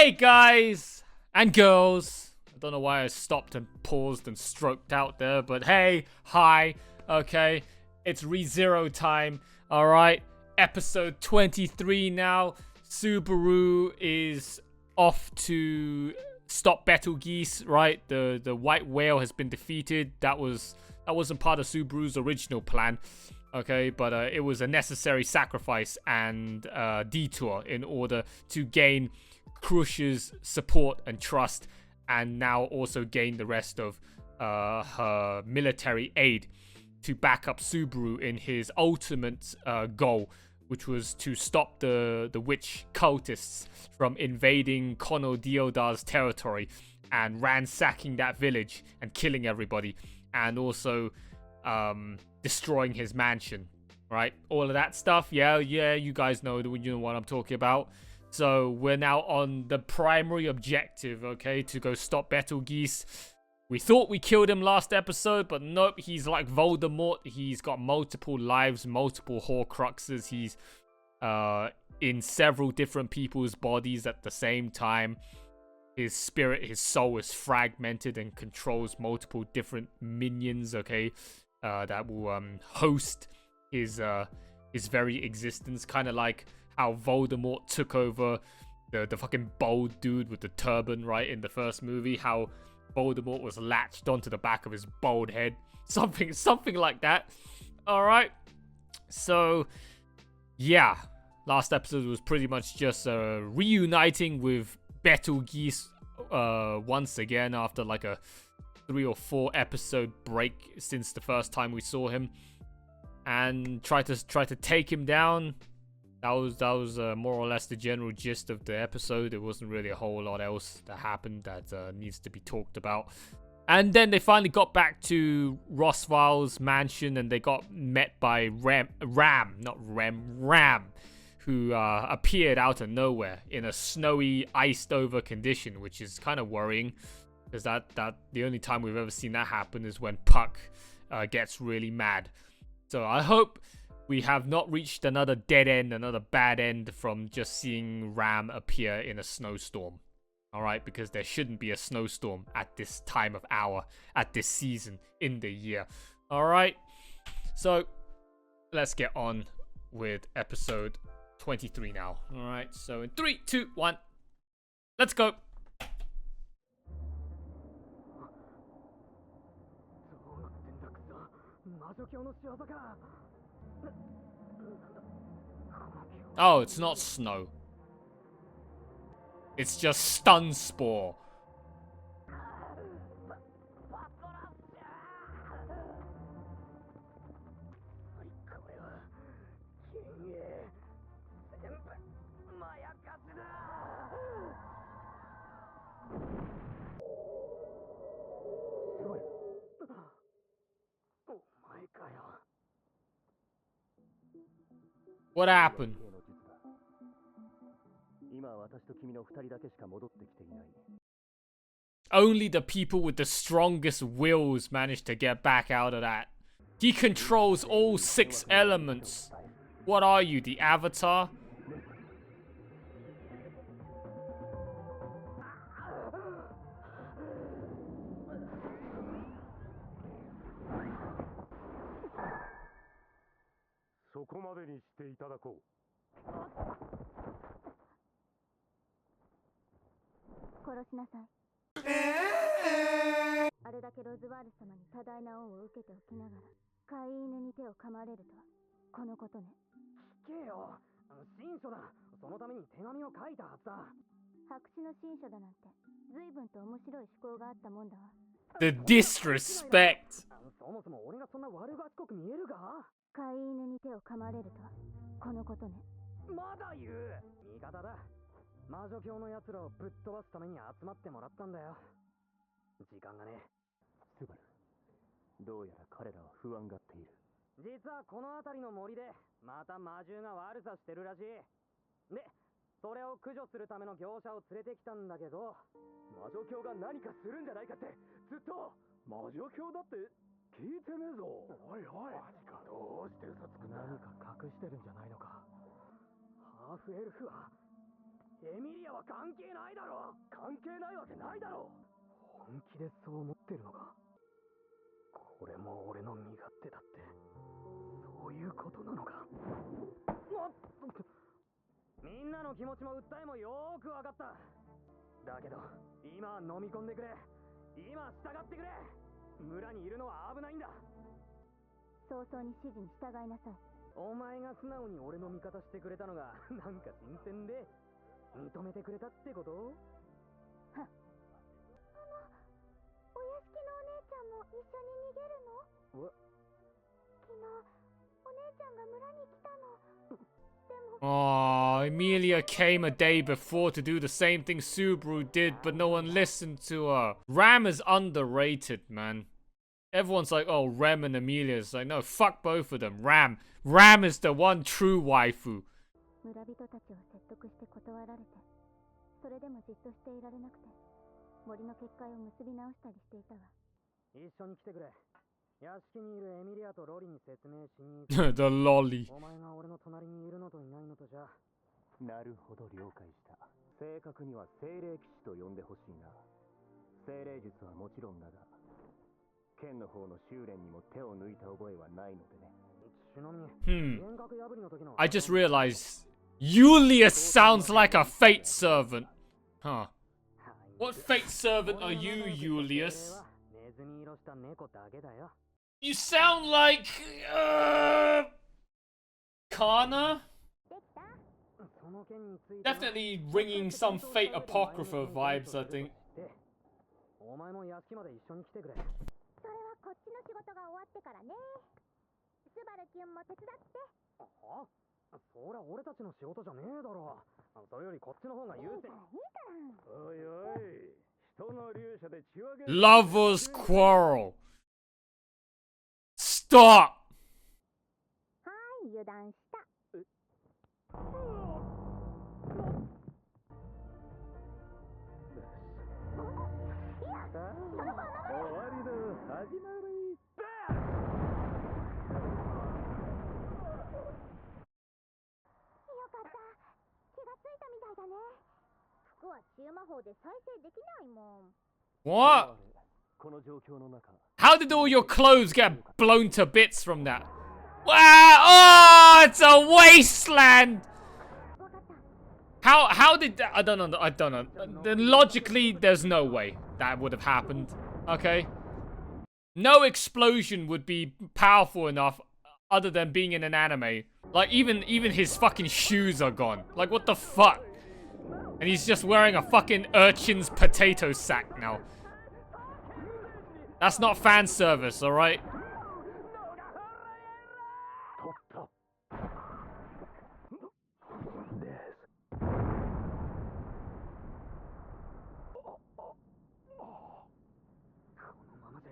Hey guys and girls. I don't know why I stopped and paused and stroked out there, but hey, hi, okay, it's ReZero time, alright, episode 23 now. Subaru is off to stop Betelgeuse, right? The white whale has been defeated. That wasn't part of Subaru's original plan, okay, but it was a necessary sacrifice and detour in order to gain Crush's support and trust, and now also gain the rest of her military aid to back up Subaru in his ultimate goal, which was to stop the witch cultists from invading Kono Diodar's territory and ransacking that village and killing everybody, and also destroying his mansion, right? All of that stuff. Yeah, you guys know what I'm talking about. So we're now on the primary objective, okay, to go stop Betelgeuse. We thought we killed him last episode, but nope, he's like Voldemort. He's got multiple lives, multiple Horcruxes. He's in several different people's bodies at the same time. His spirit, his soul is fragmented and controls multiple different minions, okay, that will host his very existence, kind of like how Voldemort took over the fucking bald dude with the turban, right, in the first movie. How Voldemort was latched onto the back of his bald head. Something like that. Alright. So, yeah. Last episode was pretty much just reuniting with Betelgeuse once again after like a 3 or 4 episode break since the first time we saw him. And try to take him down. That was more or less the general gist of the episode. There wasn't really a whole lot else that happened that needs to be talked about. And then they finally got back to Rosval's mansion, and they got met by Ram, who appeared out of nowhere in a snowy, iced-over condition, which is kind of worrying, because that the only time we've ever seen that happen is when Puck gets really mad. So I hope we have not reached another dead end, another bad end from just seeing Ram appear in a snowstorm. Alright, because there shouldn't be a snowstorm at this time of hour, at this season in the year. Alright, so let's get on with episode 23 now. Alright, so in 3, 2, 1, let's go. Oh, it's not snow. It's just stun spore. What happened? Only the people with the strongest wills managed to get back out of that. He controls all 6 elements. What are you, the Avatar? The disrespect. エミリアは関係ないだろ。関係ないわけないだろ。本気でそう思ってるのか。これも俺の身勝手だって、そういうことなのか。みんなの気持ちも訴えもよーくわかった。だけど今は飲み込んでくれ。今従ってくれ。村にいるのは危ないんだ。早々に指示に従いなさい。お前が素直に俺の味方してくれたのがなんか新鮮で認めてくれたってこと？はっ。お屋敷のお姉ちゃんも一緒に逃げるの？昨日お姉ちゃんが村に来たの。でも Oh, Emilia came a day before to do the same thing Subaru did, but no one listened to her. Ram is underrated, man. Everyone's like, oh, Rem and Emilia. It's like, no, fuck both of them. Ram is the one true waifu. 村人たちを説得して断られて、それでもじっとしていられなくて、森の結界を結び直したりしていたわ。一緒に来てくれ。屋敷にいるエミリアとロリに説明しに。The lolly. お前が俺の隣にいるのといないのとじゃ。なるほど了解した。正確には精霊騎士と呼んでほしいな。精霊術はもちろんだが、剣の方の修練にも手を抜いた覚えはないのでね。ちなみに、幻覚破りの時の。I just realized Julius sounds like a fate servant. Huh. What fate servant are you, Julius? You sound like Kana? Definitely ringing some Fate Apocrypha vibes, I think. お前も屋敷まで一緒に来てくれ。それはこっちの仕事が終わってからね。スバルキュンも手伝って。は？そりゃ俺たちの仕事じゃねえだろ。それよりこっちの方が優先。おいおい、人の勇者で血分け。Lovers quarrel. Stop. はい、油断した。終わりの始まり。よかった。気がついたみたいだね。服は治癒魔法で再生できないもん。What? この状況の中。How did all your clothes get blown to bits from that? Wow! Oh, it's a wasteland. How did that? I don't know. Then logically, there's no way that would have happened. Okay. No explosion would be powerful enough other than being in an anime. Like even his fucking shoes are gone. Like what the fuck? And he's just wearing a fucking urchin's potato sack now. That's not fan service, alright?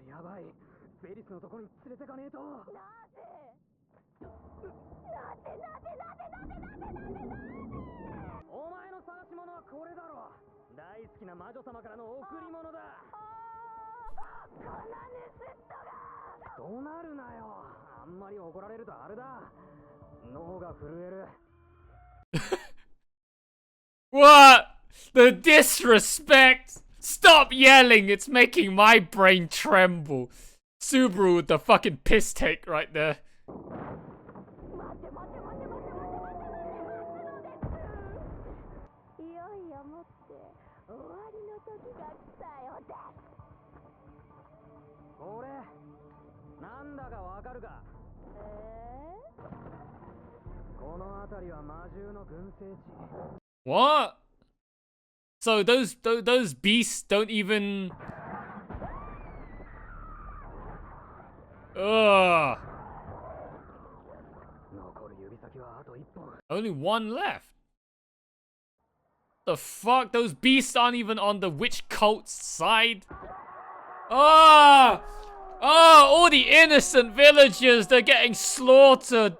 やばい。フェリスのとこに連れてかねえと。お前の探し物はこれだろ。大好きな魔女様からの贈り物だ。この盗人が。怒鳴るなよ。あんまり怒られるとあれだ。脳が震える。What? The disrespect! Stop yelling! It's making my brain tremble. Subaru with the fucking piss take right there. What? So those beasts don't even. Ugh. Only one left. The fuck? Those beasts aren't even on the witch cult's side. Ah! Oh, all the innocent villagers, they're getting slaughtered.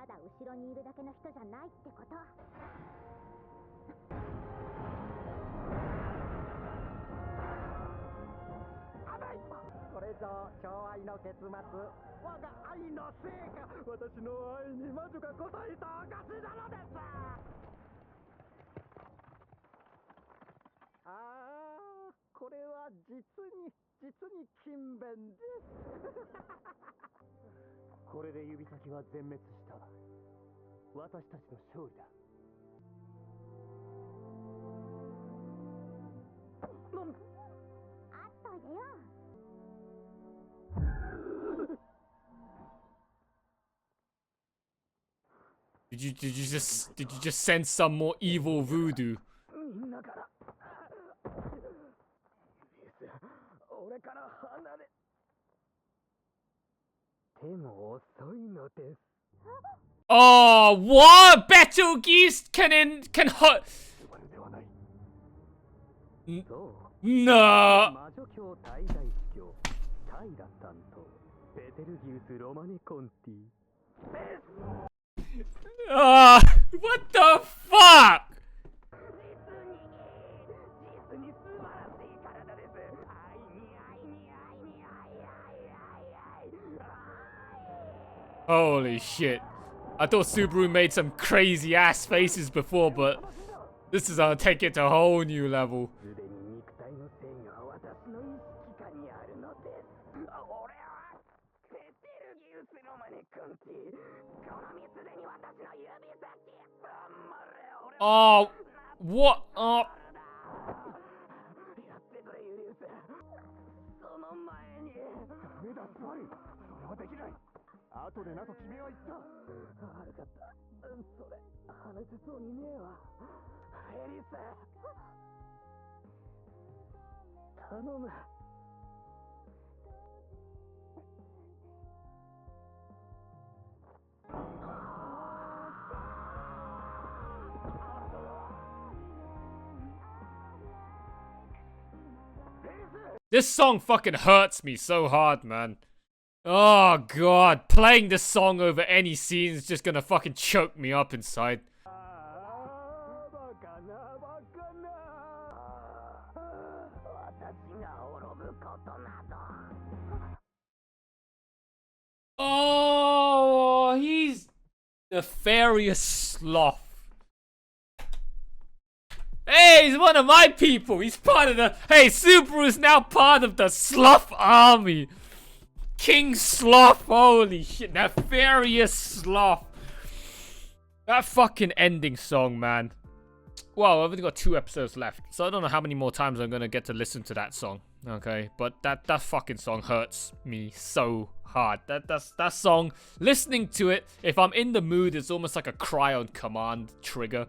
ただ後ろにいるだけの人じゃないってこと。これぞ寵愛の結末。我が愛の成果。私の愛に魔女が応えた証なのです。ああ、これは実に勤勉です。これで指先は全滅した。私たちの勝利だ。あっといでよ。Did you just send some more evil voodoo? みんなから俺から離れても遅いのです。 Oh, what? Betelgeuse can hurt. ではない。 No. 魔女教大大司教タイラ担当ベテルギウス・ロマネ・コンティ。 What the fuck? 実に素晴らしい体です。愛に愛に愛に愛。 Holy shit. I thought Subaru made some crazy ass faces before, but this is gonna take it to a whole new level. すでに肉体の制御は私の意識下にあるのです。俺はベテルギウス・ロマネ・コンティ。この身すでに私の指先。 Oh, what? Oh. やってくれユリウス。その前にダメだスワリ。それはできない。後でなと君は言った。悪かった。それ話せそうにねえわ。エリス頼む。This song fucking hurts me so hard, man. Oh god, playing this song over any scene is just gonna fucking choke me up inside. Oh, he's nefarious sloth. Hey, he's one of my people. He's part of the... Hey, Subaru is now part of the Sloth army. King Sloth. Holy shit. Nefarious Sloth. That fucking ending song, man. Well, I've only got 2 episodes left, so I don't know how many more times I'm gonna get to listen to that song. Okay, but that fucking song hurts me so hard. That song, listening to it, if I'm in the mood, it's almost like a cry on command trigger.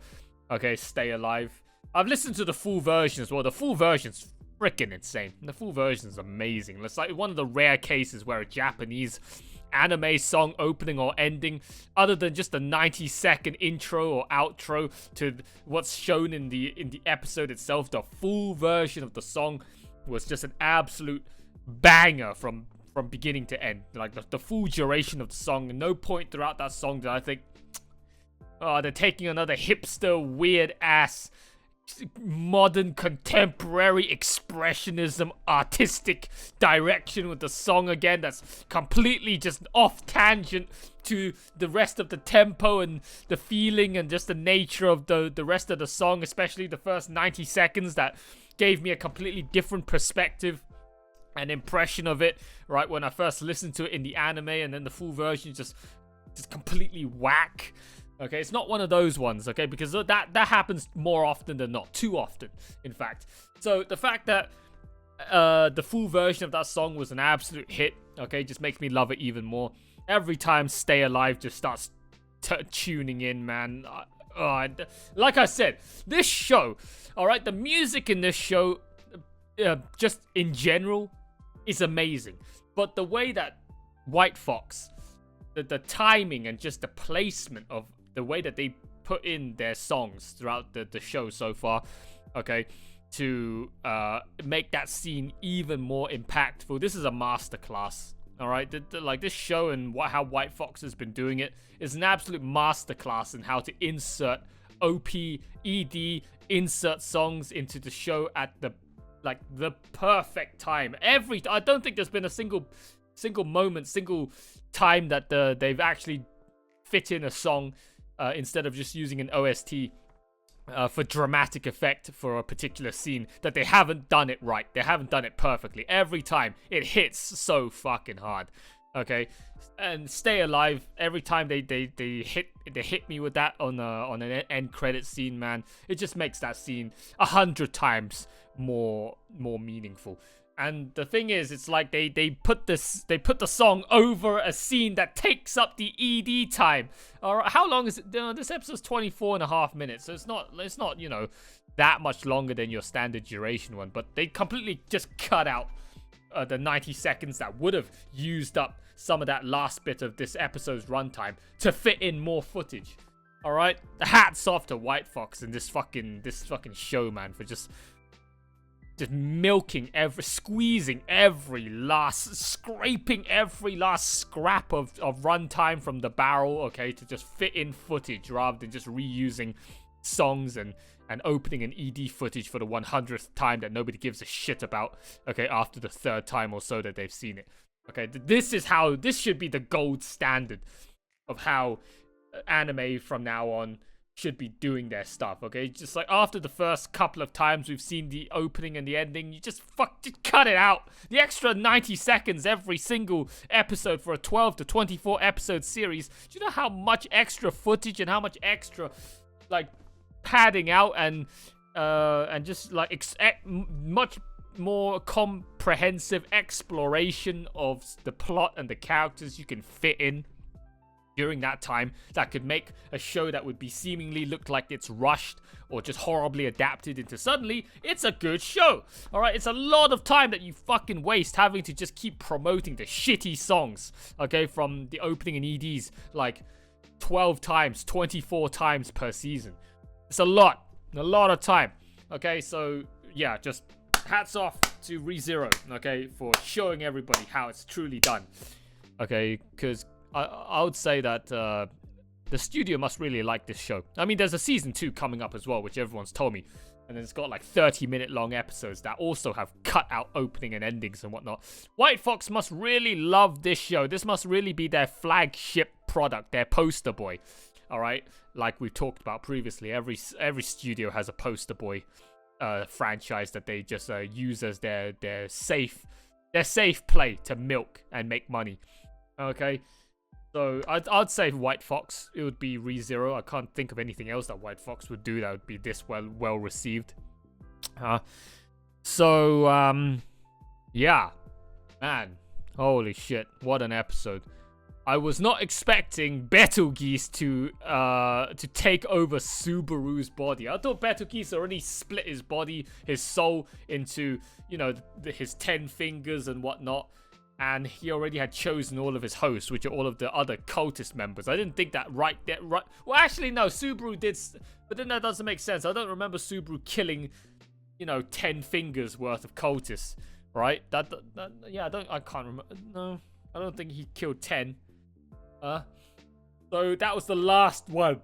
Okay, stay alive. I've listened to the full version as well. The full version's freaking insane. The full version's amazing. It's like one of the rare cases where a Japanese anime song opening or ending, other than just a 90-second intro or outro to what's shown in the episode itself, the full version of the song was just an absolute banger from beginning to end. Like the full duration of the song, and no point throughout that song did I think, oh, they're taking another hipster weird ass modern contemporary expressionism artistic direction with the song again that's completely just off tangent to the rest of the tempo and the feeling and just the nature of the rest of the song, especially the first 90 seconds that gave me a completely different perspective and impression of it right when I first listened to it in the anime, and then the full version just completely whack. Okay, it's not one of those ones, okay, because that happens more often than not. Too often, in fact. So the fact that the full version of that song was an absolute hit, okay, just makes me love it even more. Every time Stay Alive just starts tuning in, man. Like I said, this show, alright, the music in this show, just in general, is amazing. But the way that White Fox, the timing and just the placement of the way that they put in their songs throughout the show so far, okay, to make that scene even more impactful. This is a masterclass, All right, like this show and how White Fox has been doing it is an absolute masterclass in how to insert OP, ED, insert songs into the show at the perfect time. I don't think there's been a single moment, single time that they've actually fit in a song instead of just using an OST for dramatic effect for a particular scene, that they haven't done it right. They haven't done it perfectly. Every time it hits so fucking hard. Okay, and Stay Alive, every time they hit me with that on an end credit scene, man, it just makes that scene 100 times more meaningful. And the thing is, it's like they put the song over a scene that takes up the ED time. All right, how long is it? This episode's 24.5 minutes, so it's not you know, that much longer than your standard duration one. But they completely just cut out the 90 seconds that would have used up some of that last bit of this episode's runtime to fit in more footage. All right, hats off to White Fox and this fucking show, man, for just milking squeezing every last, scraping every last scrap of runtime from the barrel, okay, to just fit in footage rather than just reusing songs and opening an ED footage for the 100th time that nobody gives a shit about, okay, after the 3rd time or so that they've seen it. Okay, this should be the gold standard of how anime from now on should be doing their stuff, okay? Just like after the first couple of times we've seen the opening and the ending, you just cut it out. The extra 90 seconds every single episode for a 12 to 24 episode series. Do you know how much extra footage and how much extra, like, padding out and just like much more comprehensive exploration of the plot and the characters you can fit in during that time, that could make a show that would be seemingly look like it's rushed or just horribly adapted into suddenly it's a good show. All right, it's a lot of time that you fucking waste having to just keep promoting the shitty songs, okay, from the opening and EDs like 12 times, 24 times per season. It's a lot of time. Okay, so yeah, just hats off to ReZero, okay, for showing everybody how it's truly done. Okay, because I would say that the studio must really like this show. I mean, there's a season 2 coming up as well, which everyone's told me. And it's got like 30-minute long episodes that also have cut out opening and endings and whatnot. White Fox must really love this show. This must really be their flagship product, their poster boy. All right, like we've talked about previously, every studio has a poster boy franchise that they just use as their safe play to milk and make money. Okay. So I'd say White Fox. It would be ReZero. I can't think of anything else that White Fox would do that would be this well received. Yeah, man, holy shit, what an episode! I was not expecting Betelgeuse to take over Subaru's body. I thought Betelgeuse already split his body, his soul into, you know, his 10 fingers and whatnot. And he already had chosen all of his hosts, which are all of the other cultist members. I didn't think that right. Well, actually, no, Subaru did, but then that doesn't make sense. I don't remember Subaru killing, you know, 10 fingers worth of cultists, right? Yeah, I can't remember. No, I don't think he killed 10. So that was the last one.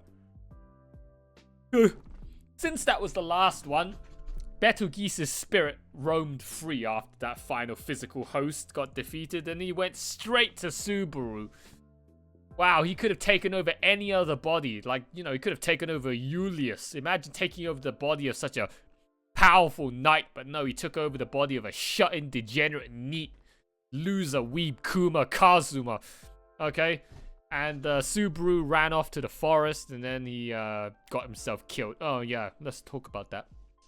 Since that was the last one, Betelgeuse's spirit roamed free after that final physical host got defeated, and he went straight to Subaru. Wow, he could have taken over any other body. Like, you know, he could have taken over Julius. Imagine taking over the body of such a powerful knight, but no, he took over the body of a shut-in, degenerate, neat, loser, weeb, Kuma, Kazuma. Okay? And Subaru ran off to the forest, and then he got himself killed. Oh, yeah, let's talk about that.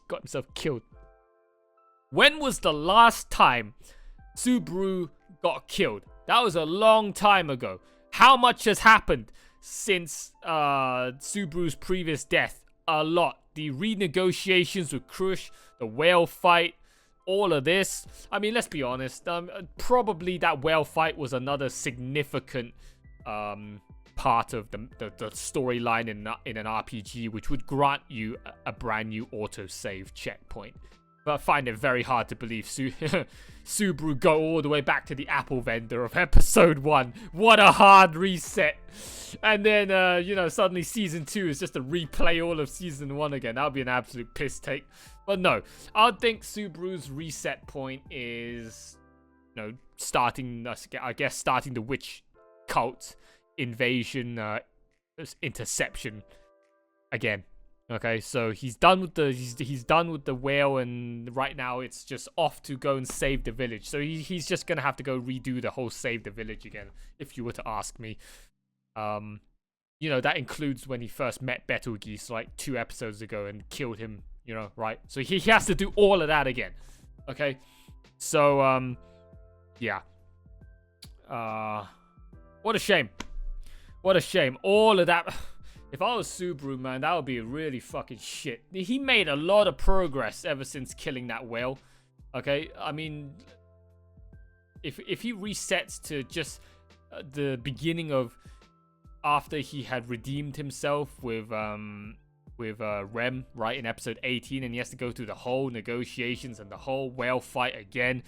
Got himself killed. When was the last time Subaru got killed? That was a long time ago. How much has happened since Subaru's previous death? A lot. The renegotiations with Crush, the whale fight, all of this. I mean, let's be honest. Probably that whale fight was another significant part of the storyline in an RPG, which would grant you a brand new autosave checkpoint. But I find it very hard to believe Subaru go all the way back to the apple vendor of episode 1. What a hard reset. And then, you know, suddenly season 2 is just to replay all of season 1 again. That would be an absolute piss take. But no, I think Subaru's reset point is, you know, starting the witch cult invasion, interception again. Okay, so he's done with the he's done with the whale, and right now it's just off to go and save the village. So he's just gonna have to go redo the whole save the village again, if you were to ask me. You know, that includes when he first met Betelgeuse like 2 episodes ago and killed him, you know, right? So he has to do all of that again. Okay, so yeah. What a shame. What a shame. All of that. If I was Subaru, man, that would be really fucking shit. He made a lot of progress ever since killing that whale. Okay, I mean, if he resets to just the beginning of after he had redeemed himself with Rem, right, in episode 18, and he has to go through the whole negotiations and the whole whale fight again,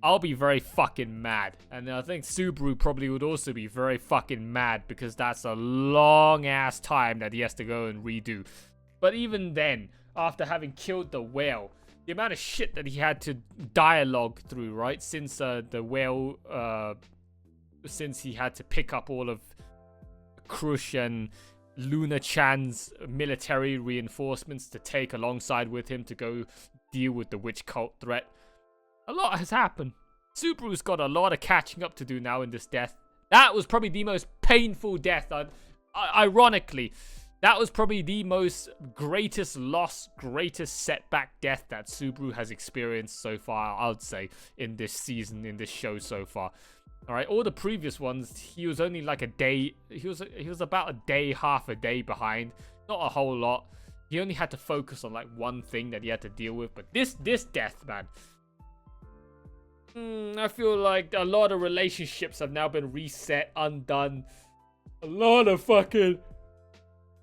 I'll be very fucking mad. And I think Subaru probably would also be very fucking mad, because that's a long ass time that he has to go and redo. But even then, after having killed the whale, the amount of shit that he had to dialogue through, right? Since the whale, since he had to pick up all of Krush and Luna Chan's military reinforcements to take alongside with him to go deal with the witch cult threat. A lot has happened. Subaru's got a lot of catching up to do now in this death. That was probably the most painful death. Ironically, that was probably the most greatest loss, greatest setback death that Subaru has experienced so far, I would say, in this season, in this show so far. All right, all the previous ones, he was only like a day. He was about a day, half a day behind. Not a whole lot. He only had to focus on like one thing that he had to deal with. But this death, man. I feel like a lot of relationships have now been reset, undone. A lot of fucking...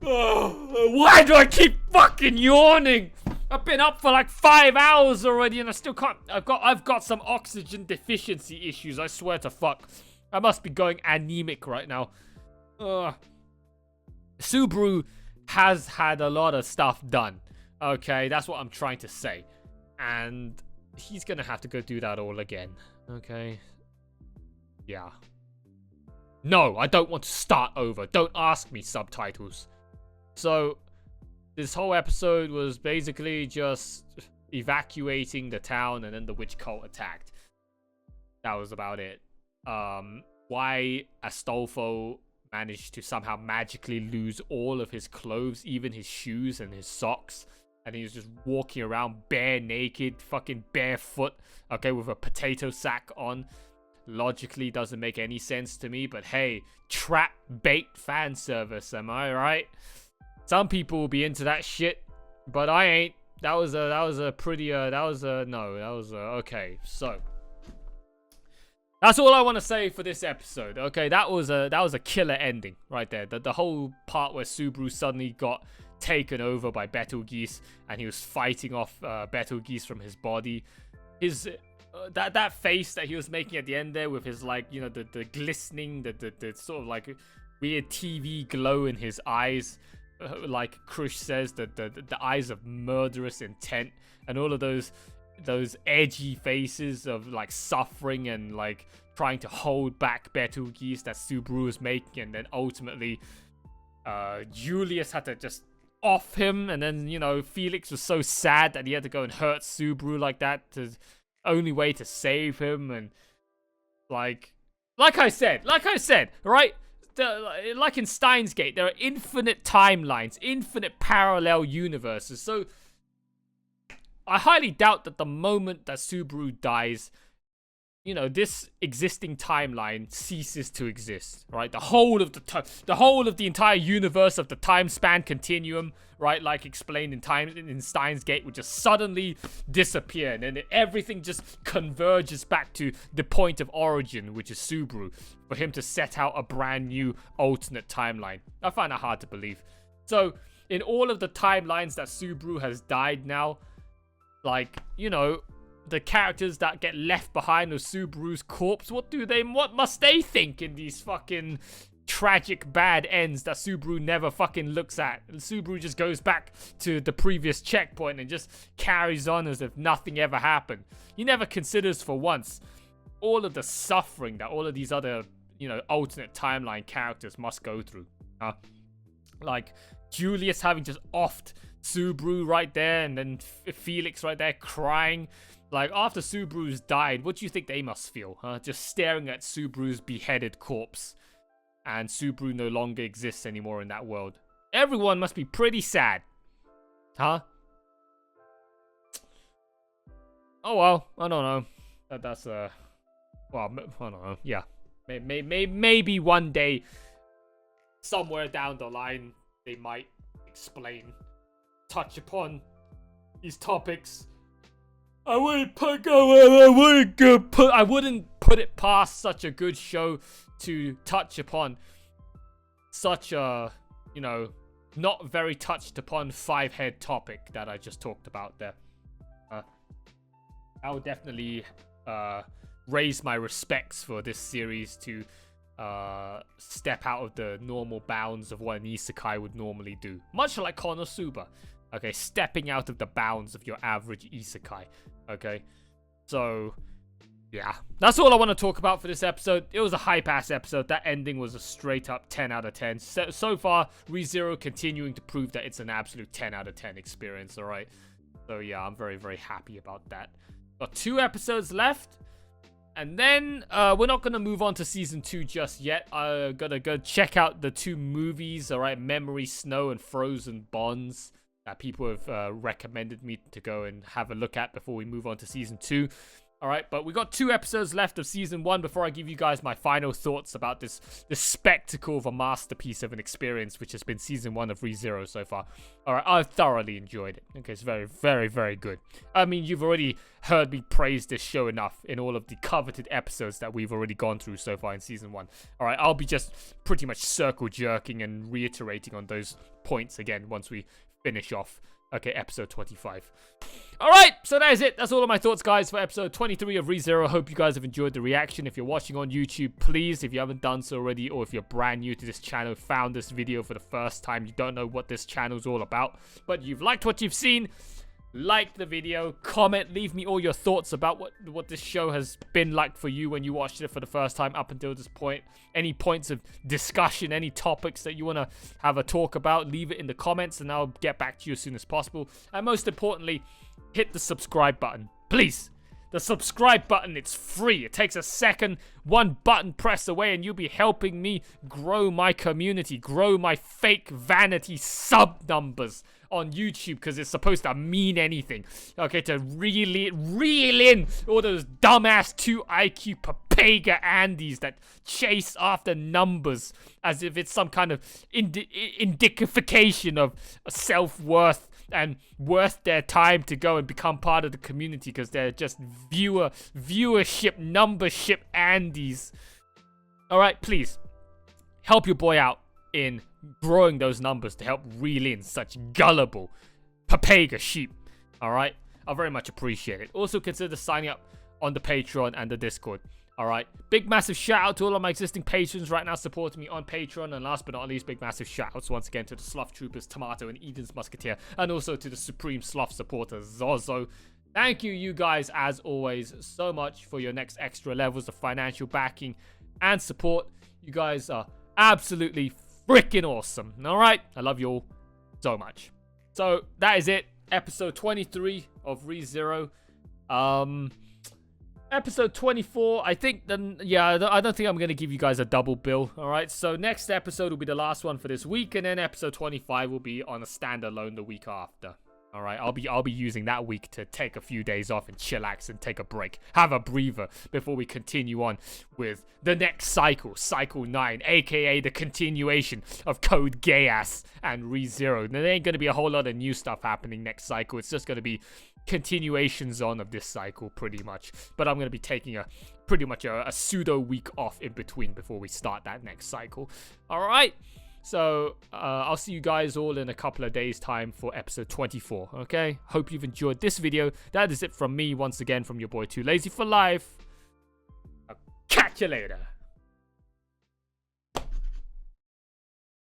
why do I keep fucking yawning? I've been up for like 5 hours already and I still can't... I've got some oxygen deficiency issues, I swear to fuck. I must be going anemic right now. Subaru has had a lot of stuff done. Okay, that's what I'm trying to say. And... he's gonna have to go do that all again. Okay. Yeah. No, I don't want to start over. Don't ask me, subtitles. So, this whole episode was basically just evacuating the town, and then the witch cult attacked. That was about it. Why Astolfo managed to somehow magically lose all of his clothes, even his shoes and his socks. And he was just walking around bare naked, fucking barefoot, okay, with a potato sack on. Logically doesn't make any sense to me, but hey, trap bait fan service, am I right? Some people will be into that shit, but I ain't. That was a pretty, okay, so. That's all I want to say for this episode, okay? That was a killer ending right there. The whole part where Subaru suddenly got taken over by Betelgeuse and he was fighting off Betelgeuse from his body. His that face that he was making at the end there with his, like, you know, the glistening, the sort of like weird TV glow in his eyes, like Krush says, the eyes of murderous intent, and all of those edgy faces of like suffering and like trying to hold back Betelgeuse that Subaru was making, and then ultimately Julius had to just off him, and then, you know, Felix was so sad that he had to go and hurt Subaru like that, to only way to save him. And like I said, right? Like in Steins Gate, there are infinite timelines, infinite parallel universes. So I highly doubt that the moment that Subaru dies, you know, this existing timeline ceases to exist, right? The whole of the entire universe of the time span continuum, right, like explained in Steins Gate, would just suddenly disappear, and then everything just converges back to the point of origin, which is Subaru, for him to set out a brand new alternate timeline. I find that hard to believe. So, in all of the timelines that Subaru has died now, Like, you know, the characters that get left behind with Subaru's corpse, what must they think in these fucking tragic bad ends that Subaru never fucking looks at? And Subaru just goes back to the previous checkpoint and just carries on as if nothing ever happened. He never considers for once all of the suffering that all of these other, you know, alternate timeline characters must go through. Like Julius having just offed Subaru right there, and then Felix right there crying. Like, after Subaru's died, what do you think they must feel, huh? Just staring at Subaru's beheaded corpse. And Subaru no longer exists anymore in that world. Everyone must be pretty sad. Huh? Oh well, I don't know. That's well, I don't know. Yeah. Maybe one day, somewhere down the line, they might explain, touch upon these topics. I wouldn't put it past such a good show to touch upon such a, you know, not very touched upon 5-head topic that I just talked about there. I would definitely raise my respects for this series to step out of the normal bounds of what an isekai would normally do. Much like Konosuba. Okay, stepping out of the bounds of your average isekai. Okay, so yeah, that's all I want to talk about for this episode. It was a hype-ass episode. That ending was a straight-up 10 out of 10. So far, ReZero continuing to prove that it's an absolute 10 out of 10 experience, alright? So yeah, I'm very, very happy about that. Got 2 episodes left. And then, we're not going to move on to Season 2 just yet. I'm going to go check out the 2 movies, alright? Memory Snow and Frozen Bonds. That people have recommended me to go and have a look at before we move on to Season 2. Alright, but we got 2 episodes left of Season 1 before I give you guys my final thoughts about this spectacle of a masterpiece of an experience, which has been Season 1 of ReZero so far. Alright, I've thoroughly enjoyed it. Okay, it's very, very, very good. I mean, you've already heard me praise this show enough in all of the coveted episodes that we've already gone through so far in Season 1. Alright, I'll be just pretty much circle jerking and reiterating on those points again once we finish off, okay, episode 25. Alright, so that is it. That's all of my thoughts, guys, for episode 23 of ReZero. Hope you guys have enjoyed the reaction. If you're watching on YouTube, please, if you haven't done so already, or if you're brand new to this channel, found this video for the first time, you don't know what this channel's all about, but you've liked what you've seen, like the video, comment, leave me all your thoughts about what this show has been like for you when you watched it for the first time up until this point. Any points of discussion, any topics that you want to have a talk about, leave it in the comments and I'll get back to you as soon as possible. And most importantly, hit the subscribe button, please. The subscribe button, it's free. It takes a second, 1 button press away, and you'll be helping me grow my community, grow my fake vanity sub numbers on YouTube, because it's supposed to mean anything. Okay, to reel in all those dumbass 2 IQ Papega Andes that chase after numbers as if it's some kind of indication of self-worth and worth their time to go and become part of the community, because they're just viewership, numbership Andes. Alright, please, help your boy out in growing those numbers to help reel in such gullible Papega sheep. Alright, I very much appreciate it. Also consider signing up on the Patreon and the Discord. Alright, big massive shout out to all of my existing patrons right now supporting me on Patreon, and last but not least, big massive shout outs once again to the Sloth Troopers, Tomato, and Eden's Musketeer, and also to the Supreme Sloth supporter, Zozo. Thank you guys, as always, so much for your next extra levels of financial backing and support. You guys are absolutely freaking awesome. Alright, I love you all so much. So, that is it. Episode 23 of ReZero. Episode 24, I think, then, yeah, I don't think I'm going to give you guys a double bill, alright? So, next episode will be the last one for this week, and then episode 25 will be on a standalone the week after. Alright, I'll be using that week to take a few days off and chillax and take a break. Have a breather before we continue on with the next cycle, Cycle 9, aka the continuation of Code Geass and ReZero. There ain't going to be a whole lot of new stuff happening next cycle. It's just going to be continuations on of this cycle, pretty much. But I'm going to be taking pretty much a pseudo week off in between before we start that next cycle. Alright? So I'll see you guys all in a couple of days time for episode 24. Okay, hope you've enjoyed this video. That is it from me once again, from your boy Too Lazy for Life. I'll catch you later.